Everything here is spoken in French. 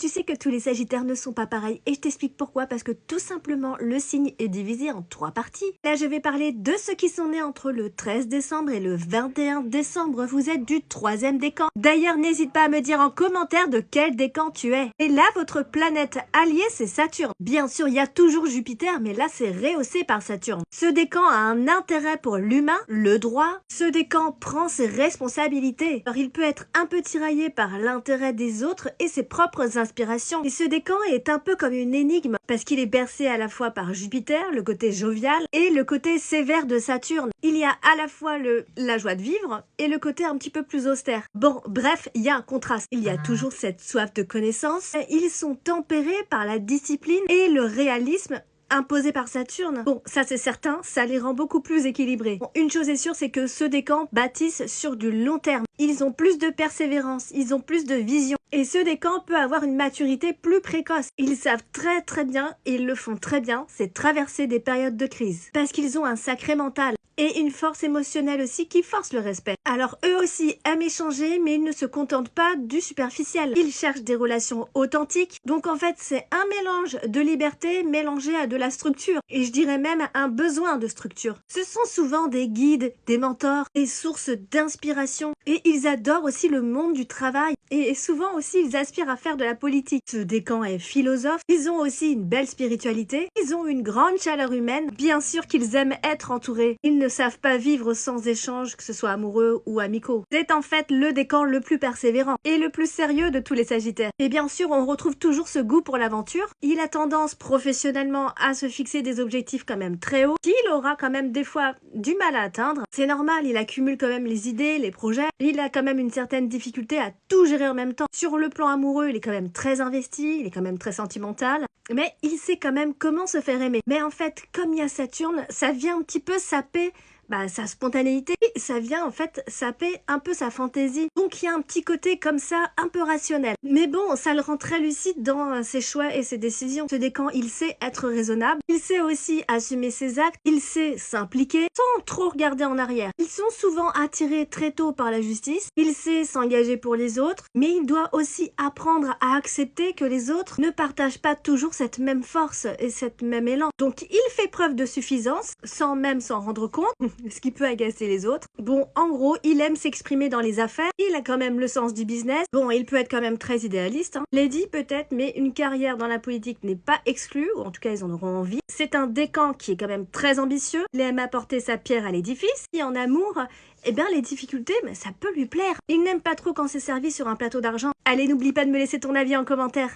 Tu sais que tous les sagittaires ne sont pas pareils et je t'explique pourquoi, parce que tout simplement le signe est divisé en 3 parties. Là je vais parler de ceux qui sont nés entre le 13 décembre et le 21 décembre, vous êtes du 3e décan. D'ailleurs n'hésite pas à me dire en commentaire de quel décan tu es. Et là votre planète alliée c'est Saturne. Bien sûr il y a toujours Jupiter mais là c'est rehaussé par Saturne. Ce décan a un intérêt pour l'humain, le droit. Ce décan prend ses responsabilités. Alors il peut être un peu tiraillé par l'intérêt des autres et ses propres inspirations. Et ce décan est un peu comme une énigme parce qu'il est bercé à la fois par Jupiter, le côté jovial, et le côté sévère de Saturne. Il y a à la fois la joie de vivre et le côté un petit peu plus austère. Bon, bref, il y a un contraste. Il y a toujours cette soif de connaissance. Ils sont tempérés par la discipline et le réalisme imposé par Saturne. Bon, ça c'est certain, ça les rend beaucoup plus équilibrés. Bon, une chose est sûre, c'est que ceux décans bâtissent sur du long terme. Ils ont plus de persévérance, ils ont plus de vision. Et ceux décans peuvent avoir une maturité plus précoce. Ils savent très bien, et ils le font très bien, c'est traverser des périodes de crise. Parce qu'ils ont un sacré mental. Et une force émotionnelle aussi qui force le respect. Alors eux aussi aiment échanger, mais ils ne se contentent pas du superficiel. Ils cherchent des relations authentiques. Donc en fait c'est un mélange de liberté mélangé à de la structure. Et je dirais même un besoin de structure. Ce sont souvent des guides, des mentors, des sources d'inspiration. Et ils adorent aussi le monde du travail. Et souvent aussi ils aspirent à faire de la politique. Ce décan est philosophe. Ils ont aussi une belle spiritualité. Ils ont une grande chaleur humaine. Bien sûr qu'ils aiment être entourés. Ils ne savent pas vivre sans échange, que ce soit amoureux ou amicaux. C'est en fait le décan le plus persévérant et le plus sérieux de tous les sagittaires. Et bien sûr, on retrouve toujours ce goût pour l'aventure. Il a tendance professionnellement à se fixer des objectifs quand même très hauts, qu'il aura quand même des fois du mal à atteindre. C'est normal, il accumule quand même les idées, les projets. Il a quand même une certaine difficulté à tout gérer en même temps. Sur le plan amoureux, il est quand même très investi, il est quand même très sentimental. Mais il sait quand même comment se faire aimer. Mais en fait, comme il y a Saturne, ça vient un petit peu saper sa spontanéité, ça vient en fait saper un peu sa fantaisie. Donc il y a un petit côté comme ça, un peu rationnel. Mais bon, ça le rend très lucide dans ses choix et ses décisions. Ce décan, il sait être raisonnable, il sait aussi assumer ses actes, il sait s'impliquer sans trop regarder en arrière. Ils sont souvent attirés très tôt par la justice, il sait s'engager pour les autres, mais il doit aussi apprendre à accepter que les autres ne partagent pas toujours cette même force et cette même élan. Donc il fait preuve de suffisance, sans même s'en rendre compte, ce qui peut agacer les autres. Bon, en gros, il aime s'exprimer dans les affaires, il a quand même le sens du business. Bon, il peut être quand même très idéaliste, hein. Lady peut-être, mais une carrière dans la politique n'est pas exclue, ou en tout cas ils en auront envie. C'est un décan qui est quand même très ambitieux, il aime apporter sa pierre à l'édifice, et en amour, eh bien les difficultés, mais ça peut lui plaire. Il n'aime pas trop quand c'est servi sur un plateau d'argent. Allez, n'oublie pas de me laisser ton avis en commentaire.